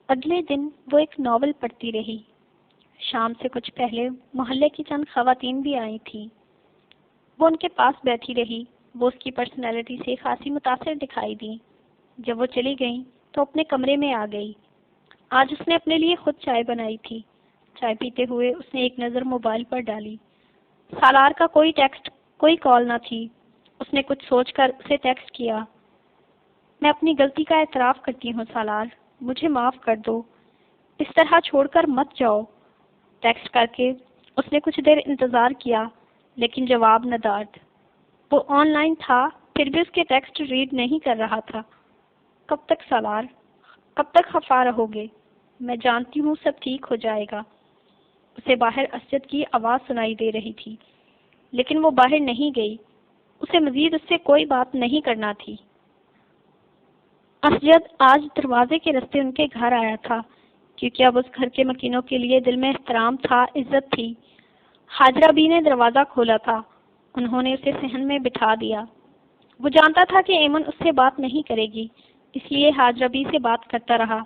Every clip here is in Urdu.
اگلے دن وہ ایک ناول پڑھتی رہی۔ شام سے کچھ پہلے محلے کی چند خواتین بھی آئی تھیں۔ وہ ان کے پاس بیٹھی رہی۔ وہ اس کی پرسنالٹی سے خاصی متاثر دکھائی دی۔ جب وہ چلی گئیں تو اپنے کمرے میں آ گئی۔ آج اس نے اپنے لیے خود چائے بنائی تھی۔ چائے پیتے ہوئے اس نے ایک نظر موبائل پر ڈالی۔ سالار کا کوئی ٹیکسٹ، کوئی کال نہ تھی۔ اس نے کچھ سوچ کر اسے ٹیکسٹ کیا۔ میں اپنی غلطی کا اعتراف کرتی ہوں سالار، مجھے معاف کر دو، اس طرح چھوڑ کر مت جاؤ۔ ٹیکسٹ کر کے اس نے کچھ دیر انتظار کیا لیکن جواب ندارد۔ وہ آن لائن تھا پھر بھی اس کے ٹیکسٹ ریڈ نہیں کر رہا تھا۔ کب تک سالار، کب تک خفا رہو گے؟ میں جانتی ہوں سب ٹھیک ہو جائے گا۔ اسے باہر اسجد کی آواز سنائی دے رہی تھی لیکن وہ باہر نہیں گئی۔ اسے مزید اس سے کوئی بات نہیں کرنا تھی۔ اسجد آج دروازے کے رستے ان کے گھر آیا تھا کیونکہ اب اس گھر کے مکینوں کے لیے دل میں احترام تھا، عزت تھی۔ حاجرہ بی نے دروازہ کھولا تھا۔ انہوں نے اسے صحن میں بٹھا دیا۔ وہ جانتا تھا کہ ایمن اس سے بات نہیں کرے گی، اس لیے حاجرہ بی سے بات کرتا رہا۔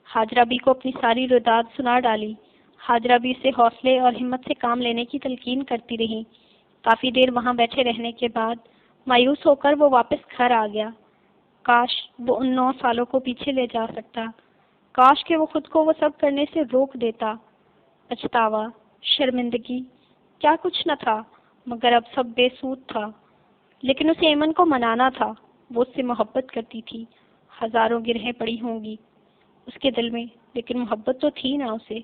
حاجرہ بی کو اپنی ساری روداد سنا ڈالی۔ حاجرہ بی سے حوصلے اور ہمت سے کام لینے کی تلقین کرتی رہی۔ کافی دیر وہاں بیٹھے رہنے کے بعد مایوس ہو کر وہ واپس گھر آ گیا۔ کاش وہ ان 9 سالوں کو پیچھے لے جا سکتا۔ کاش کہ وہ خود کو وہ سب کرنے سے روک دیتا۔ پچھتاوا، شرمندگی، کیا کچھ نہ تھا، مگر اب سب بے سود تھا۔ لیکن اسے ایمن کو منانا تھا۔ وہ اس سے محبت کرتی تھی۔ ہزاروں گرہیں پڑی ہوں گی اس کے دل میں، لیکن محبت تو تھی نہ اسے۔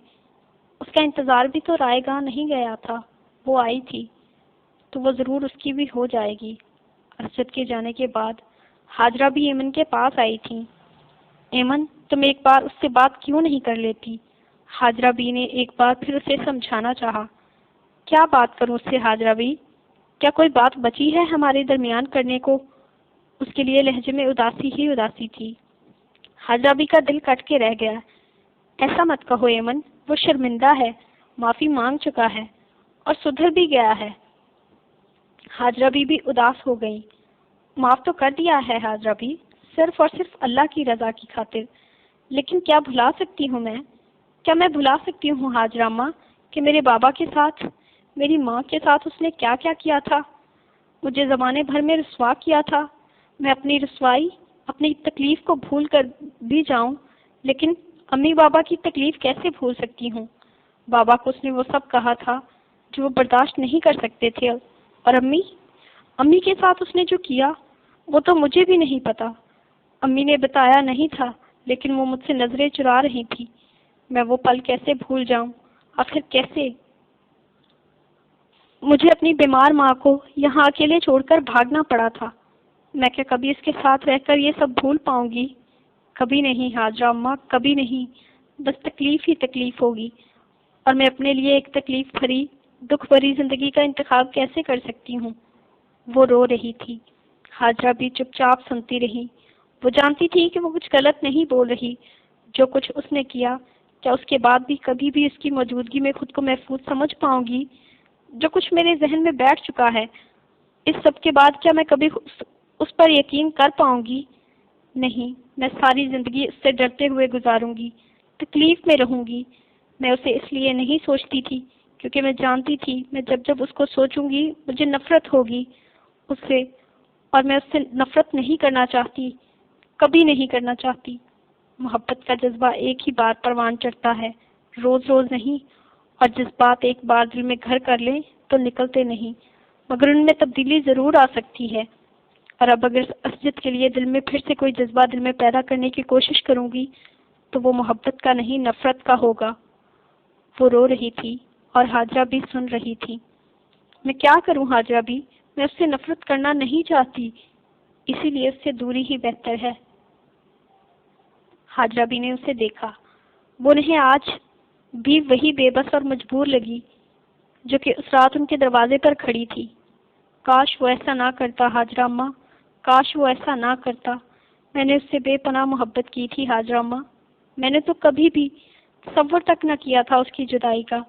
اس کا انتظار بھی تو رائے گاہ نہیں گیا تھا۔ وہ آئی تھی تو وہ ضرور اس کی بھی ہو جائے گی۔ اسجد کے جانے کے بعد حاجرہ بھی ایمن کے پاس آئی تھی۔ ایمن، تم ایک بار اس سے بات کیوں نہیں کر لیتی؟ حاجرہ بی نے ایک بار پھر اسے سمجھانا چاہا۔ کیا بات کروں اس سے حاجرہ بی؟ کیا کوئی بات بچی ہے ہمارے درمیان کرنے کو؟ اس کے لیے لہجے میں اداسی ہی اداسی تھی۔ حاجرہ بی کا دل کٹ کے رہ گیا۔ ایسا مت کہو ایمن، وہ شرمندہ ہے، معافی مانگ چکا ہے اور سدھر بھی گیا ہے۔ حاجرہ بی بھی اداس ہو گئی۔ معاف تو کر دیا ہے حاجرہ بی، صرف اور صرف اللہ کی رضا کی خاطر، لیکن کیا بھلا سکتی ہوں میں؟ کیا میں بھلا سکتی ہوں حاجرہ اماں کہ میرے بابا کے ساتھ، میری ماں کے ساتھ اس نے کیا کیا کیا تھا؟ مجھے زمانے بھر میں رسوا کیا تھا۔ میں اپنی رسوائی، اپنی تکلیف کو بھول کر بھی جاؤں، لیکن امی بابا کی تکلیف کیسے بھول سکتی ہوں؟ بابا کو اس نے وہ سب کہا تھا جو وہ برداشت نہیں کر سکتے تھے، اور امی کے ساتھ اس نے جو کیا وہ تو مجھے بھی نہیں پتا۔ امی نے بتایا نہیں تھا لیکن وہ مجھ سے نظریں چرا رہی تھی۔ میں وہ پل کیسے بھول جاؤں؟ آخر کیسے؟ مجھے اپنی بیمار ماں کو یہاں اکیلے چھوڑ کر بھاگنا پڑا تھا۔ میں کیا کبھی اس کے ساتھ رہ کر یہ سب بھول پاؤں گی؟ کبھی نہیں حاجرہ اماں، کبھی نہیں۔ بس تکلیف ہی تکلیف ہوگی، اور میں اپنے لیے ایک تکلیف بھری، دکھ بھری زندگی کا انتخاب کیسے کر سکتی ہوں؟ وہ رو رہی تھی۔ حاجرہ بھی چپ چاپ سنتی رہی۔ وہ جانتی تھی کہ وہ کچھ غلط نہیں بول رہی۔ جو کچھ اس نے کیا، کیا اس کے بعد بھی کبھی بھی اس کی موجودگی میں خود کو محفوظ سمجھ پاؤں گی؟ جو کچھ میرے ذہن میں بیٹھ چکا ہے، اس سب کے بعد کیا میں کبھی اس پر یقین کر پاؤں گی؟ نہیں، میں ساری زندگی اس سے ڈرتے ہوئے گزاروں گی، تکلیف میں رہوں گی۔ میں اسے اس لیے نہیں سوچتی تھی کیونکہ میں جانتی تھی میں جب اس کو سوچوں گی مجھے نفرت ہوگی اس سے، اور میں اس سے نفرت نہیں کرنا چاہتی، کبھی نہیں کرنا چاہتی۔ محبت کا جذبہ ایک ہی بار پروان چڑھتا ہے، روز روز نہیں، اور جذبات ایک بار دل میں گھر کر لیں تو نکلتے نہیں، مگر ان میں تبدیلی ضرور آ سکتی ہے۔ اور اب اگر اسجد کے لیے دل میں پھر سے کوئی جذبہ دل میں پیدا کرنے کی کوشش کروں گی تو وہ محبت کا نہیں، نفرت کا ہوگا۔ وہ رو رہی تھی اور حاجرہ بھی سن رہی تھی۔ میں کیا کروں حاجرہ بھی؟ میں اس سے نفرت کرنا نہیں چاہتی، اسی لیے اس سے دوری ہی بہتر ہے۔ حاجرہ بی نے اسے دیکھا۔ وہ انہیں آج بھی وہی بے بس اور مجبور لگی جو کہ اس رات ان کے دروازے پر کھڑی تھی۔ کاش وہ ایسا نہ کرتا حاجرہ اماں، کاش وہ ایسا نہ کرتا۔ میں نے اس سے بے پناہ محبت کی تھی حاجرہ اماں، میں نے تو کبھی بھی تصور تک نہ کیا تھا اس کی جدائی کا۔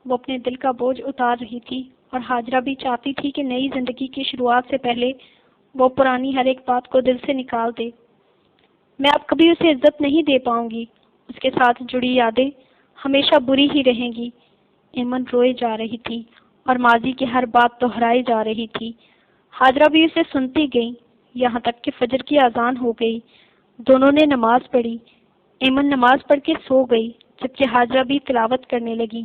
وہ اپنے دل کا بوجھ اتار رہی تھی، اور حاجرہ بھی چاہتی تھی کہ نئی زندگی کی شروعات سے پہلے وہ پرانی ہر ایک بات کو دل سے نکال دے۔ میں اب کبھی اسے عزت نہیں دے پاؤں گی، اس کے ساتھ جڑی یادیں ہمیشہ بری ہی رہیں گی۔ ایمن روئے جا رہی تھی اور ماضی کی ہر بات دہرائی جا رہی تھی۔ حاجرہ بھی اسے سنتی گئی، یہاں تک کہ فجر کی اذان ہو گئی۔ دونوں نے نماز پڑھی۔ ایمن نماز پڑھ کے سو گئی، جبکہ حاجرہ بھی تلاوت کرنے لگی۔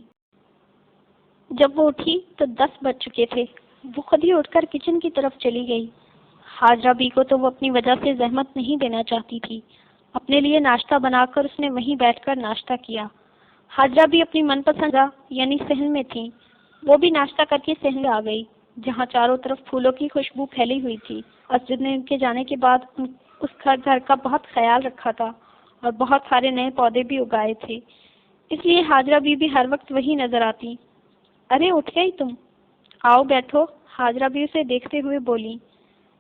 جب وہ اٹھی تو 10 بج چکے تھے۔ وہ خود ہی اٹھ کر کچن کی طرف چلی گئی۔ حاجرہ بی کو تو وہ اپنی وجہ سے زحمت نہیں دینا چاہتی تھی۔ اپنے لیے ناشتہ بنا کر اس نے وہیں بیٹھ کر ناشتہ کیا۔ حاجرہ بھی اپنی من پسند یعنی صحن میں تھی۔ وہ بھی ناشتہ کر کے صحن آ گئی، جہاں چاروں طرف پھولوں کی خوشبو پھیلی ہوئی تھی۔ اسجد نے ان کے جانے کے بعد اس گھر کا بہت خیال رکھا تھا اور بہت سارے نئے پودے بھی اگائے تھے، اس لیے حاجرہ بی بھی ہر وقت وہی نظر آتی۔ ارے اٹھ گئی تم؟ آؤ بیٹھو، حاجرہ بی اسے دیکھتے ہوئے بولی۔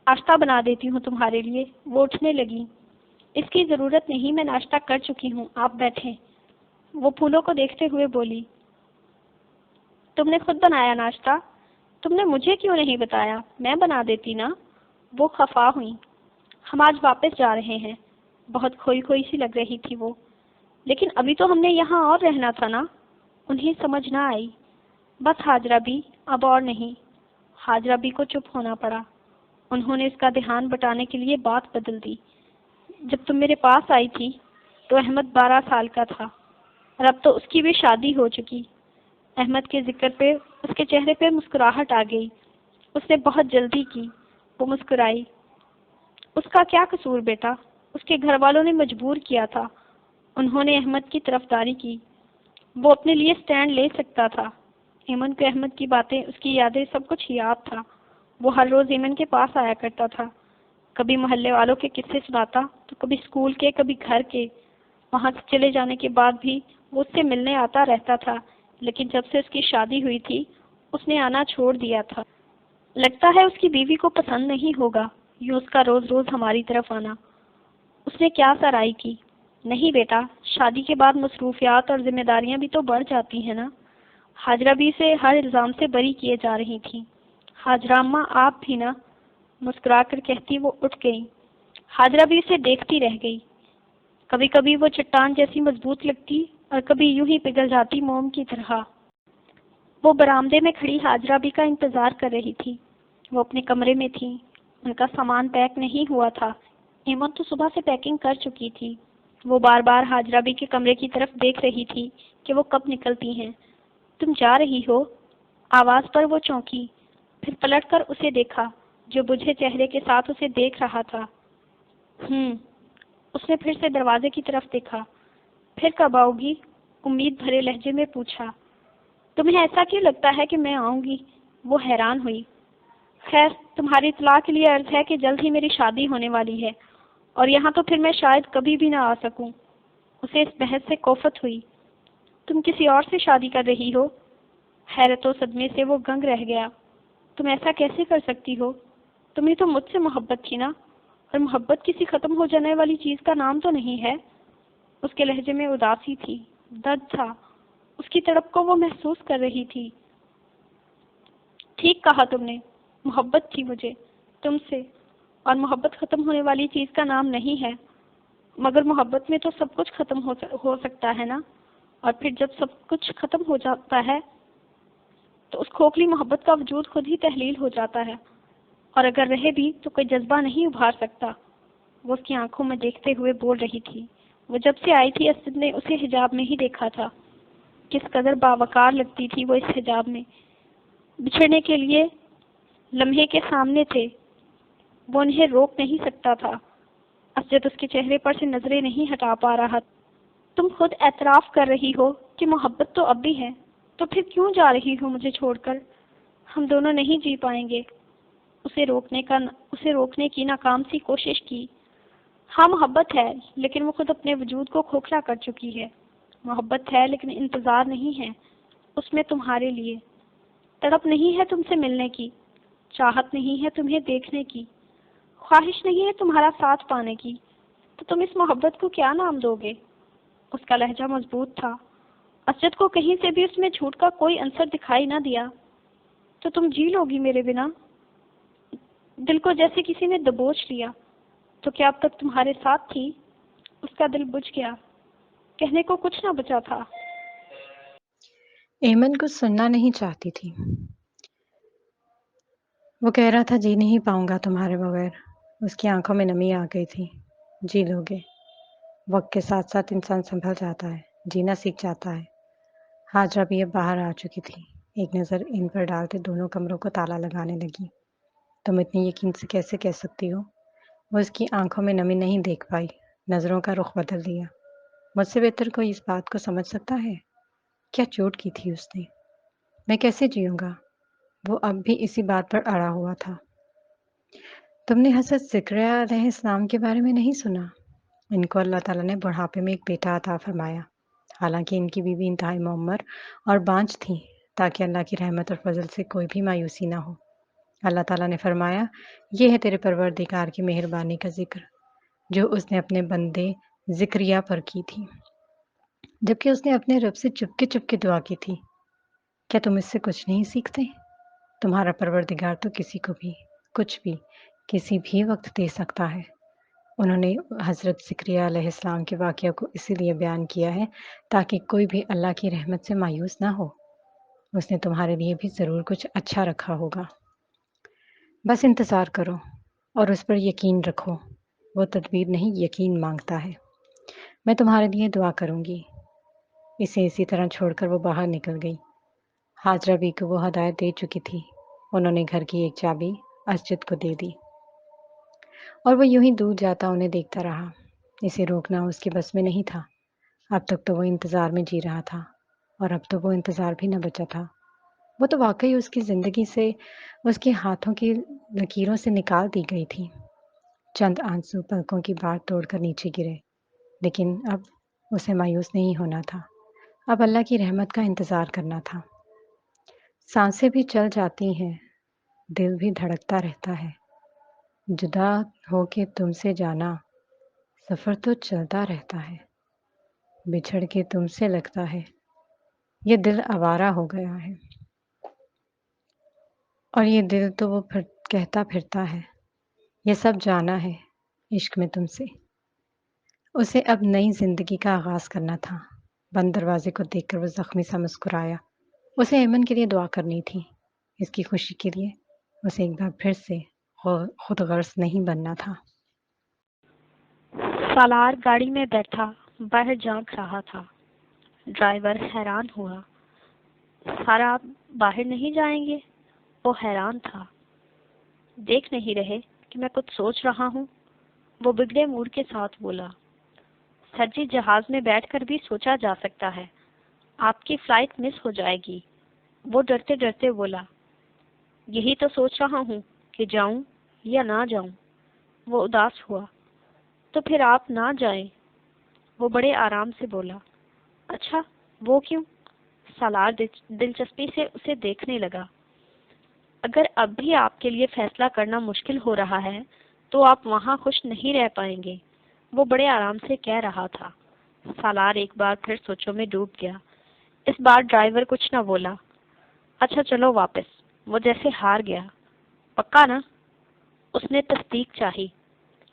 ناشتہ بنا دیتی ہوں تمہارے لیے۔ وہ اٹھنے لگی۔ اس کی ضرورت نہیں، میں ناشتہ کر چکی ہوں، آپ بیٹھیں۔ وہ پھولوں کو دیکھتے ہوئے بولی۔ تم نے خود بنایا ناشتہ؟ تم نے مجھے کیوں نہیں بتایا؟ میں بنا دیتی نا۔ وہ خفا ہوئی۔ ہم آج واپس جا رہے ہیں۔ بہت کھوئی کھوئی سی لگ رہی تھی وہ۔ لیکن ابھی تو ہم نے یہاں اور رہنا تھا نا۔ انہیں سمجھ نہ آئی۔ بس حاجرہ بی، اب اور نہیں۔ حاجرہ بی کو چپ ہونا پڑا۔ انہوں نے اس کا دھیان بٹانے کے لیے بات بدل دی۔ جب تم میرے پاس آئی تھی تو احمد 12 سال کا تھا اور اب تو اس کی بھی شادی ہو چکی۔ احمد کے ذکر پہ اس کے چہرے پہ مسکراہٹ آ گئی۔ اس نے بہت جلدی کی۔ وہ مسکرائی۔ اس کا کیا قصور بیٹا؟ اس کے گھر والوں نے مجبور کیا تھا۔ انہوں نے احمد کی طرفداری کی۔ وہ اپنے لیے سٹینڈ لے سکتا تھا۔ ایمن کو احمد کی باتیں، اس کی یادیں، سب کچھ یاد تھا۔ وہ ہر روز ایمن کے پاس آیا کرتا تھا۔ کبھی محلے والوں کے قصے سناتا تو کبھی اسکول کے، کبھی گھر کے۔ وہاں سے چلے جانے کے بعد بھی وہ اس سے ملنے آتا رہتا تھا، لیکن جب سے اس کی شادی ہوئی تھی اس نے آنا چھوڑ دیا تھا۔ لگتا ہے اس کی بیوی کو پسند نہیں ہوگا یوں اس کا روز روز ہماری طرف آنا۔ اس نے کیا سرائی کی؟ نہیں بیٹا، شادی کے بعد مصروفیات اور ذمہ داریاں بھی تو بڑھ جاتی ہیں نا۔ حاجرہ بھی سے ہر الزام سے بری کیے جا رہی تھی۔ حاجرہ اماں آپ بھی نا، مسکرا کر کہتی وہ اٹھ گئی۔ حاجرہ بھی اسے دیکھتی رہ گئی۔ کبھی کبھی وہ چٹان جیسی مضبوط لگتی اور کبھی یوں ہی پگھل جاتی موم کی طرح۔ وہ برآمدے میں کھڑی حاجرہ بھی کا انتظار کر رہی تھی۔ وہ اپنے کمرے میں تھی۔ ان کا سامان پیک نہیں ہوا تھا۔ ایمن تو صبح سے پیکنگ کر چکی تھی۔ وہ بار بار حاجرہ بھی کے کمرے کی طرف دیکھ رہی تھی کہ وہ کب نکلتی ہیں۔ تم جا رہی ہو؟ آواز پر وہ چونکی، پھر پلٹ کر اسے دیکھا جو بجھے چہرے کے ساتھ اسے دیکھ رہا تھا۔ اس نے پھر سے دروازے کی طرف دیکھا۔ پھر کب آؤ گی؟ امید بھرے لہجے میں پوچھا۔ تمہیں ایسا کیوں لگتا ہے کہ میں آؤں گی؟ وہ حیران ہوئی۔ خیر، تمہاری اطلاع کے لیے عرض ہے کہ جلد ہی میری شادی ہونے والی ہے اور یہاں تو پھر میں شاید کبھی بھی نہ آ سکوں۔ اسے اس بحث سے کوفت ہوئی۔ تم کسی اور سے شادی کر رہی ہو؟ حیرت و صدمے سے وہ گنگ رہ گیا۔ تم ایسا کیسے کر سکتی ہو؟ تمہیں تو مجھ سے محبت تھی نا، اور محبت کسی ختم ہو جانے والی چیز کا نام تو نہیں ہے۔ اس کے لہجے میں اداسی تھی، درد تھا۔ اس کی تڑپ کو وہ محسوس کر رہی تھی۔ ٹھیک کہا تم نے، محبت تھی مجھے تم سے، اور محبت ختم ہونے والی چیز کا نام نہیں ہے۔ مگر محبت میں تو سب کچھ ختم ہو سکتا ہے نا، اور پھر جب سب کچھ ختم ہو جاتا ہے تو اس کھوکھلی محبت کا وجود خود ہی تحلیل ہو جاتا ہے، اور اگر رہے بھی تو کوئی جذبہ نہیں ابھار سکتا۔ وہ اس کی آنکھوں میں دیکھتے ہوئے بول رہی تھی۔ وہ جب سے آئی تھی اسد نے اسے حجاب میں ہی دیکھا تھا۔ کس قدر باوقار لگتی تھی وہ اس حجاب میں۔ بچھڑنے کے لیے لمحے کے سامنے تھے، وہ انہیں روک نہیں سکتا تھا۔ اسد اس کے چہرے پر سے نظریں نہیں ہٹا پا رہا۔ تم خود اعتراف کر رہی ہو کہ محبت تو اب بھی ہے، تو پھر کیوں جا رہی ہو مجھے چھوڑ کر؟ ہم دونوں نہیں جی پائیں گے۔ اسے روکنے کی ناکام سی کوشش کی۔ ہاں محبت ہے، لیکن وہ خود اپنے وجود کو کھوکھلا کر چکی ہے۔ محبت ہے لیکن انتظار نہیں ہے اس میں تمہارے لیے۔ تڑپ نہیں ہے تم سے ملنے کی، چاہت نہیں ہے تمہیں دیکھنے کی، خواہش نہیں ہے تمہارا ساتھ پانے کی، تو تم اس محبت کو کیا نام دو گے؟ اس کا لہجہ مضبوط تھا۔ اسجد کو کہیں سے بھی اس میں جھوٹ کا کوئی عنصر دکھائی نہ دیا۔ تو تم جی لو گی میرے بنا؟ دل کو جیسے کسی نے دبوچ لیا۔ تو کیا اب تک تمہارے ساتھ تھی؟ اس کا دل بجھ گیا۔ کہنے کو کچھ نہ بچا تھا۔ ایمن کچھ سننا نہیں چاہتی تھی۔ وہ کہہ رہا تھا جی نہیں پاؤں گا تمہارے بغیر۔ اس کی آنکھوں میں نمی آ گئی تھی۔ جی لوگے۔ وقت کے ساتھ ساتھ انسان سنبھل جاتا ہے، جینا سیکھ جاتا ہے۔ حاجرہ بھی اب باہر آ چکی تھی۔ ایک نظر ان پر ڈالتے دونوں کمروں کو تالا لگانے لگی۔ تم اتنی یقین سے کیسے کہہ سکتی ہو؟ وہ اس کی آنکھوں میں نمی نہیں دیکھ پائی، نظروں کا رخ بدل دیا۔ مجھ سے بہتر کوئی اس بات کو سمجھ سکتا ہے؟ کیا چوٹ کی تھی اس نے؟ میں کیسے جیوں گا؟ وہ اب بھی اسی بات پر اڑا ہوا تھا۔ تم نے حضرت زکریا علیہ السلام کے بارے میں نہیں سنا؟ ان کو اللہ تعالیٰ نے بڑھاپے میں ایک بیٹا عطا فرمایا، حالانکہ ان کی بیوی انتہائی معمر اور بانجھ تھی، تاکہ اللہ کی رحمت اور فضل سے کوئی بھی مایوسی نہ ہو۔ اللہ تعالیٰ نے فرمایا، یہ ہے تیرے پروردگار کی مہربانی کا ذکر جو اس نے اپنے بندے زکریا پر کی تھی، جبکہ اس نے اپنے رب سے چپ کے دعا کی تھی۔ کیا تم اس سے کچھ نہیں سیکھتے؟ تمہارا پروردگار تو کسی کو بھی کچھ بھی کسی بھی وقت دے سکتا ہے۔ انہوں نے حضرت زکریا علیہ السلام کے واقعہ کو اسی لیے بیان کیا ہے تاکہ کوئی بھی اللہ کی رحمت سے مایوس نہ ہو۔ اس نے تمہارے لیے بھی ضرور کچھ اچھا رکھا ہوگا۔ بس انتظار کرو اور اس پر یقین رکھو۔ وہ تدبیر نہیں، یقین مانگتا ہے۔ میں تمہارے لیے دعا کروں گی۔ اسے اسی طرح چھوڑ کر وہ باہر نکل گئی۔ حاجرہ بی کو وہ ہدایت دے چکی تھی۔ انہوں نے گھر کی ایک چابی اسجد کو دے دی اور وہ یوں ہی دور جاتا انہیں دیکھتا رہا۔ اسے روکنا اس کے بس میں نہیں تھا۔ اب تک تو وہ انتظار میں جی رہا تھا اور اب تو وہ انتظار بھی نہ بچا تھا۔ وہ تو واقعی اس کی زندگی سے اس کے ہاتھوں کی لکیروں سے نکال دی گئی تھی۔ چند آنسو پلکوں کی باڑ توڑ کر نیچے گرے، لیکن اب اسے مایوس نہیں ہونا تھا۔ اب اللہ کی رحمت کا انتظار کرنا تھا۔ سانسیں بھی چل جاتی ہیں، دل بھی دھڑکتا رہتا ہے۔ جدا ہو کے تم سے جانا، سفر تو چلتا رہتا ہے۔ بچھڑ کے تم سے لگتا ہے، یہ دل آوارہ ہو گیا ہے۔ اور یہ دل تو وہ کہتا پھرتا ہے، یہ سب جانا ہے عشق میں تم سے۔ اسے اب نئی زندگی کا آغاز کرنا تھا۔ بند دروازے کو دیکھ کر وہ زخمی سا مسکرایا۔ اسے ایمن کے لیے دعا کرنی تھی، اس کی خوشی کے لیے۔ اسے ایک بار پھر سے خود غرض نہیں بننا تھا۔ سالار گاڑی میں بیٹھا باہر جھانک رہا تھا۔ ڈرائیور حیران ہوا۔ سارا آپ باہر نہیں جائیں گے؟ وہ حیران تھا۔ دیکھ نہیں رہے کہ میں کچھ سوچ رہا ہوں؟ وہ بگڑے موڈ کے ساتھ بولا۔ سر جی، جہاز میں بیٹھ کر بھی سوچا جا سکتا ہے، آپ کی فلائٹ مس ہو جائے گی۔ وہ ڈرتے ڈرتے بولا۔ یہی تو سوچ رہا ہوں کہ جاؤں یا نہ جاؤں۔ وہ اداس ہوا۔ تو پھر آپ نہ جائیں۔ وہ بڑے آرام سے بولا۔ اچھا، وہ کیوں؟ سالار دلچسپی سے اسے دیکھنے لگا۔ اگر اب بھی آپ کے لیے فیصلہ کرنا مشکل ہو رہا ہے تو آپ وہاں خوش نہیں رہ پائیں گے، وہ بڑے آرام سے کہہ رہا تھا۔ سالار ایک بار پھر سوچوں میں ڈوب گیا۔ اس بار ڈرائیور کچھ نہ بولا۔ اچھا چلو واپس۔ وہ جیسے ہار گیا۔ پکا نا؟ اس نے تصدیق چاہی۔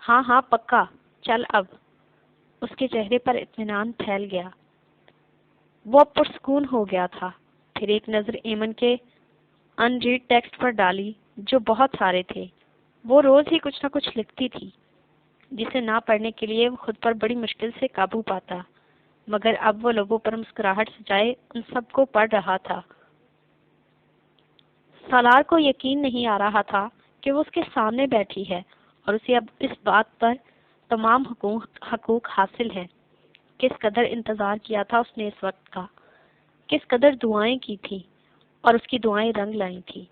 ہاں ہاں پکا، چل اب۔ اس کے چہرے پر اطمینان پھیل گیا۔ وہ اب پرسکون ہو گیا تھا۔ پھر ایک نظر ایمن کے ان ریڈ ٹیکسٹ پر ڈالی جو بہت سارے تھے۔ وہ روز ہی کچھ نہ کچھ لکھتی تھی جسے نہ پڑھنے کے لیے وہ خود پر بڑی مشکل سے قابو پاتا، مگر اب وہ لوگوں پر مسکراہٹ سجائے ان سب کو پڑھ رہا تھا۔ سالار کو یقین نہیں آ رہا تھا کہ وہ اس کے سامنے بیٹھی ہے اور اسے اب اس بات پر تمام حقوق حاصل ہیں۔ کس قدر انتظار کیا تھا اس نے اس وقت کا، کس قدر دعائیں کی تھی اور اس کی دعائیں رنگ لائی تھی۔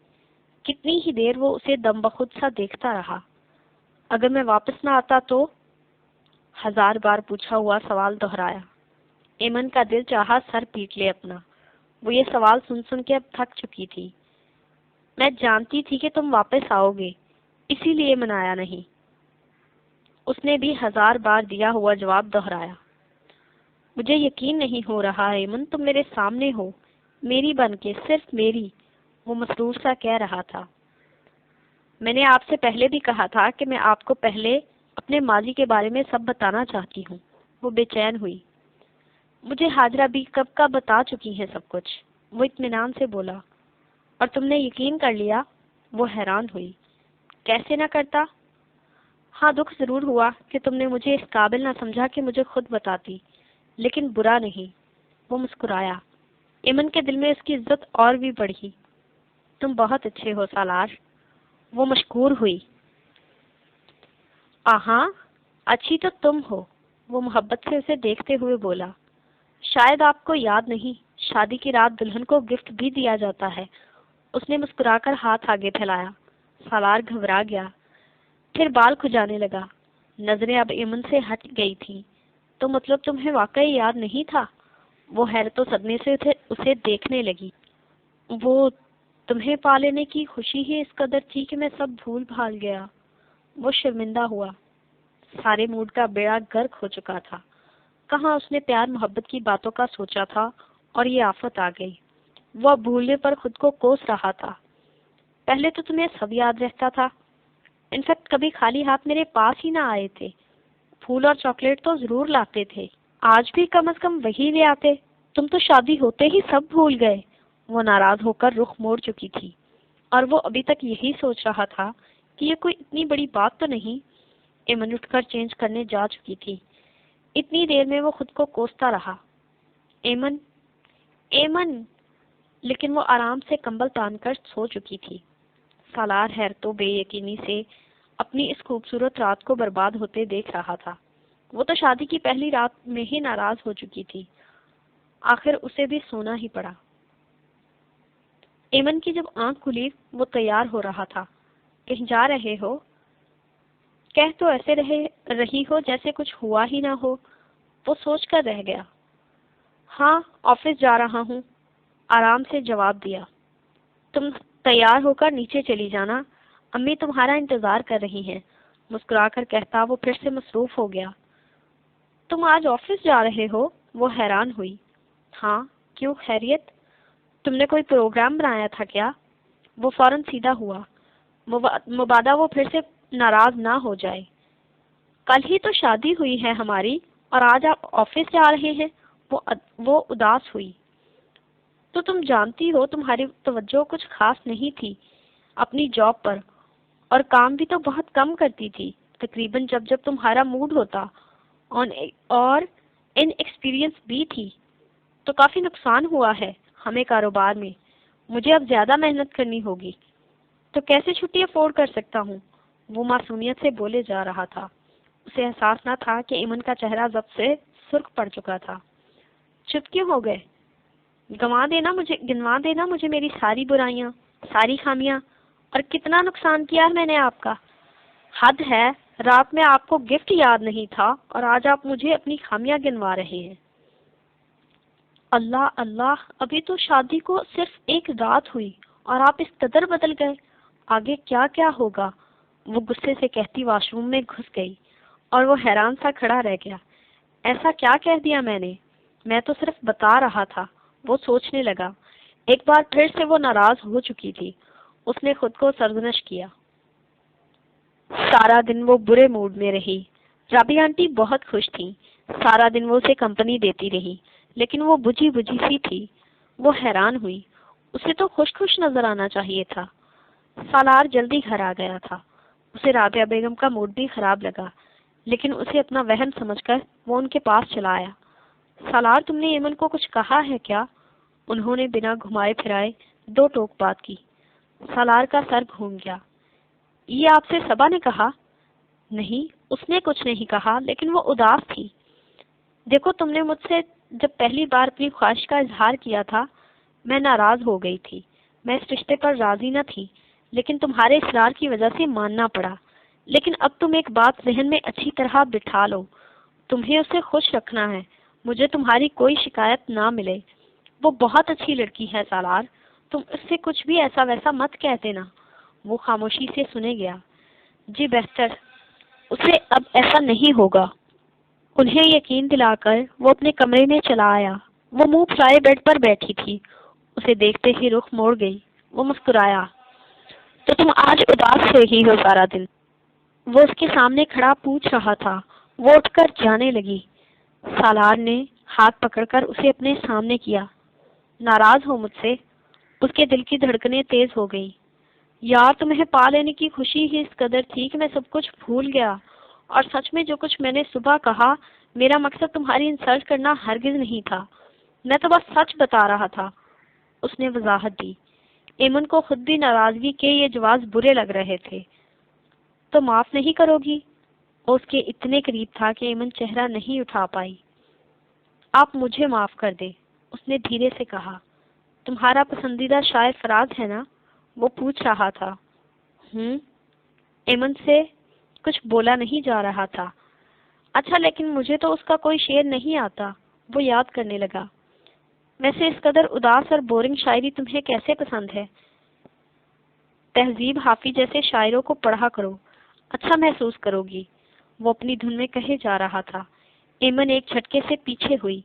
کتنی ہی دیر وہ اسے دم بخود سا دیکھتا رہا۔ اگر میں واپس نہ آتا تو؟ 1000 بار پوچھا ہوا سوال دہرایا۔ ایمن کا دل چاہا سر پیٹ لے اپنا۔ وہ یہ سوال سن سن کے اب تھک چکی تھی۔ میں جانتی تھی کہ تم واپس آؤ گے، اسی لیے منایا نہیں۔ اس نے بھی 1000 بار دیا ہوا جواب دہرایا۔ مجھے یقین نہیں ہو رہا ایمن، تم میرے سامنے ہو، میری بن کے، صرف میری، وہ مسرور سا کہہ رہا تھا۔ میں نے آپ سے پہلے بھی کہا تھا کہ میں آپ کو پہلے اپنے ماضی کے بارے میں سب بتانا چاہتی ہوں۔ وہ بے چین ہوئی۔ مجھے حاجرہ بھی کب کا بتا چکی ہیں سب کچھ، وہ اطمینان سے بولا۔ اور تم نے یقین کر لیا؟ وہ حیران ہوئی۔ کیسے نہ کرتا؟ ہاں، دکھ ضرور ہوا کہ تم نے مجھے اس قابل نہ سمجھا کہ مجھے خود بتاتی، لیکن برا نہیں۔ وہ مسکرایا۔ ایمن کے دل میں اس کی عزت اور بھی بڑھی۔ تم بہت اچھے ہو سالار، وہ مشکور ہوئی۔ آہاں، اچھی تو تم ہو، وہ محبت سے اسے دیکھتے ہوئے بولا۔ شاید آپ کو یاد نہیں، شادی کی رات دلہن کو گفٹ بھی دیا جاتا ہے۔ اس نے مسکرا کر ہاتھ آگے پھیلایا۔ سالار گھبرا گیا، پھر بال کھجانے لگا۔ نظریں اب ایمن سے ہٹ گئی تھیں۔ تو مطلب تمہیں واقعی یاد نہیں تھا؟ وہ حیرت و صدمے سے اسے دیکھنے لگی۔ وہ تمہیں پا لینے کی خوشی ہی اس قدر تھی کہ میں سب بھول بھال گیا۔ وہ شرمندہ ہوا۔ سارے موڈ کا بیڑا غرق ہو چکا تھا۔ کہاں اس نے پیار محبت کی باتوں کا سوچا تھا اور یہ آفت آ گئی۔ وہ اب بھولنے پر خود کو کوس رہا تھا۔ پہلے تو تمہیں سب یاد رہتا تھا، انفیکٹ کبھی خالی ہاتھ میرے پاس ہی نہ آئے تھے۔ پھول اور چاکلیٹ تو ضرور لاتے تھے، آج بھی کم از کم وہی لے آتے۔ تم تو شادی ہوتے ہی سب بھول گئے۔ وہ ناراض ہو کر رخ موڑ چکی تھی، اور وہ ابھی تک یہی سوچ رہا تھا کہ یہ کوئی اتنی بڑی بات تو نہیں۔ ایمن اٹھ کر چینج کرنے جا چکی تھی۔ اتنی دیر میں وہ خود کو کوستا رہا، ایمن ایمن، لیکن وہ آرام سے کمبل تان کر سو چکی تھی۔ سالار حیرت و بے یقینی سے اپنی اس خوبصورت رات کو برباد ہوتے دیکھ رہا تھا۔ وہ تو شادی کی پہلی رات میں ہی ناراض ہو چکی تھی، آخر اسے بھی سونا ہی پڑا۔ ایمن کی جب آنکھ کھلی وہ تیار ہو رہا تھا۔ کہیں جا رہے ہو؟ کہہ تو ایسے رہی ہو جیسے کچھ ہوا ہی نہ ہو۔ وہ سوچ کر رہ گیا۔ ہاں، آفس جا رہا ہوں، آرام سے جواب دیا۔ تم تیار ہو کر نیچے چلی جانا، امی تمہارا انتظار کر رہی ہیں، مسکرا کر کہتا وہ پھر سے مصروف ہو گیا۔ تم آج آفس جا رہے ہو؟ وہ حیران ہوئی۔ ہاں، کیوں، خیریت؟ تم نے کوئی پروگرام بنایا تھا کیا؟ وہ فوراً سیدھا ہوا، مبادا وہ پھر سے ناراض نہ ہو جائے۔ کل ہی تو شادی ہوئی ہے ہماری، اور آج آپ آفس جا رہے ہیں؟ وہ اداس ہوئی۔ تو تم جانتی ہو تمہاری توجہ کچھ خاص نہیں تھی اپنی جاب پر، اور کام بھی تو بہت کم کرتی تھی، تقریباً جب تمہارا موڈ ہوتا، اور ان ایکسپیرینس بھی تھی، تو کافی نقصان ہوا ہے ہمیں کاروبار میں۔ مجھے اب زیادہ محنت کرنی ہوگی، تو کیسے چھٹی افورڈ کر سکتا ہوں؟ وہ معصومیت سے بولے جا رہا تھا۔ اسے احساس نہ تھا کہ ایمن کا چہرہ ضبط سے سرخ پڑ چکا تھا۔ چپ کیوں ہو گئے؟ گنوا دینا مجھے میری ساری برائیاں، ساری خامیاں، اور کتنا نقصان کیا ہے میں نے آپ کا۔ حد ہے، رات میں آپ کو گفٹ یاد نہیں تھا اور آج آپ مجھے اپنی خامیاں گنوا رہے ہیں۔ اللہ اللہ، ابھی تو شادی کو صرف ایک رات ہوئی اور آپ اس قدر بدل گئے، آگے کیا کیا ہوگا؟ وہ غصے سے کہتی واش روم میں گھس گئی، اور وہ حیران سا کھڑا رہ گیا۔ ایسا کیا کہہ دیا میں تو صرف بتا رہا تھا، وہ سوچنے لگا۔ ایک بار پھر سے وہ ناراض ہو چکی تھی۔ اس نے خود کو سرزنش کیا۔ سارا دن وہ برے موڈ میں رہی۔ رابی آنٹی بہت خوش تھی، سارا دن وہ اسے کمپنی دیتی رہی، لیکن وہ بجھی سی تھی۔ وہ حیران ہوئی، اسے تو خوش نظر آنا چاہیے تھا۔ سالار جلدی گھر آ گیا تھا۔ اسے رابعہ بیگم کا موڈ بھی خراب لگا، لیکن اسے اپنا وہم سمجھ کر وہ ان کے پاس چلا آیا۔ سالار، تم نے ایمن کو کچھ کہا ہے کیا؟ انہوں نے بنا گھمائے پھرائے دو ٹوک بات کی۔ سالار کا سر گھوم گیا۔ یہ آپ سے صبا نے کہا؟ نہیں، اس نے کچھ نہیں کہا، لیکن وہ اداس تھی۔ دیکھو، تم نے مجھ سے جب پہلی بار اپنی خواہش کا اظہار کیا تھا، میں ناراض ہو گئی تھی، میں اس رشتے پر راضی نہ تھی، لیکن تمہارے اصرار کی وجہ سے ماننا پڑا۔ لیکن اب تم ایک بات ذہن میں اچھی طرح بٹھا لو، تمہیں اسے خوش رکھنا ہے، مجھے تمہاری کوئی شکایت نہ ملے۔ وہ بہت اچھی لڑکی ہے سالار، تم اس سے کچھ بھی ایسا ویسا مت کہہ دینا۔ وہ خاموشی سے سنے گیا۔ جی بہتر، اسے اب ایسا نہیں ہوگا۔ انہیں یقین دلا کر وہ اپنے کمرے میں چلا آیا۔ وہ منہ پھلائے بیڈ پر بیٹھی تھی، اسے دیکھتے ہی رخ موڑ گئی۔ وہ مسکرایا۔ تو تم آج اداس رہی ہو سارا دن؟ وہ اس کے سامنے کھڑا پوچھ رہا تھا۔ وہ اٹھ کر جانے لگی۔ سالار نے ہاتھ پکڑ کر اسے اپنے سامنے کیا۔ ناراض ہو مجھ سے؟ اس کے دل کی دھڑکنیں تیز ہو گئی۔ یار تمہیں پا لینے کی خوشی ہی اس قدر تھی کہ میں سب کچھ بھول گیا، اور سچ میں جو کچھ میں نے صبح کہا، میرا مقصد تمہاری انسلٹ کرنا ہرگز نہیں تھا، میں تو بس سچ بتا رہا تھا، اس نے وضاحت دی۔ ایمن کو خود بھی ناراضگی کے یہ جواز برے لگ رہے تھے۔ تو معاف نہیں کرو گی؟ وہ اس کے اتنے قریب تھا کہ ایمن چہرہ نہیں اٹھا پائی۔ آپ مجھے معاف کر دے، اس نے دھیرے سے کہا۔ تمہارا پسندیدہ شاعر فراز ہے نا؟ وہ پوچھ رہا تھا۔ ایمن سے کچھ بولا نہیں جا رہا تھا۔ اچھا، لیکن مجھے تو اس کا کوئی شعر نہیں آتا، وہ یاد کرنے لگا۔ ویسے اس قدر اداس اور بورنگ شاعری تمہیں کیسے پسند ہے؟ تہذیب حافظ جیسے شاعروں کو پڑھا کرو، اچھا محسوس کرو گی، وہ اپنی دھن میں کہے جا رہا تھا۔ ایمن ایک جھٹکے سے پیچھے ہوئی۔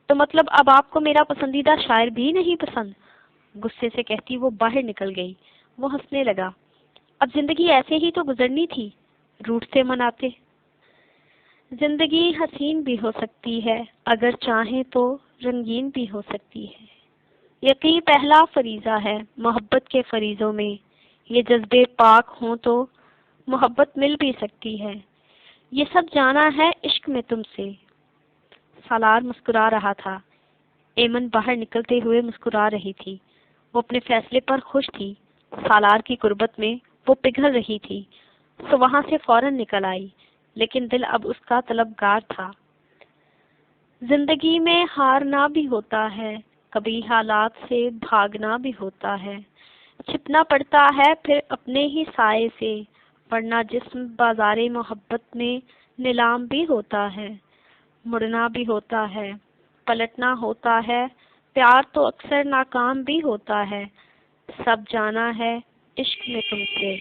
تو مطلب اب آپ کو میرا پسندیدہ شاعر بھی نہیں پسند؟ غصے سے کہتی وہ باہر نکل گئی۔ وہ ہنسنے لگا۔ اب زندگی ایسے ہی تو گزرنی تھی، روٹ سے مناتے۔ زندگی حسین بھی ہو سکتی ہے، اگر چاہیں تو رنگین بھی ہو سکتی ہے۔ یقین پہلا فریضہ ہے محبت کے فریضوں میں، یہ جذبے پاک ہوں تو محبت مل بھی سکتی ہے، یہ سب جانا ہے عشق میں تم سے۔ سالار مسکرا رہا تھا۔ ایمن باہر نکلتے ہوئے مسکرا رہی تھی۔ وہ اپنے فیصلے پر خوش تھی۔ سالار کی قربت میں وہ پگھل رہی تھی، تو وہاں سے فوراً نکل آئی، لیکن دل اب اس کا طلبگار تھا۔ زندگی میں ہارنا بھی ہوتا ہے، کبھی حالات سے بھاگنا بھی ہوتا ہے، چھپنا پڑتا ہے پھر اپنے ہی سائے سے، ورنہ جسم بازار محبت میں نیلام بھی ہوتا ہے، مڑنا بھی ہوتا ہے، پلٹنا ہوتا ہے، پیار تو اکثر ناکام بھی ہوتا ہے، سب جانا ہے عشق میں تم سے۔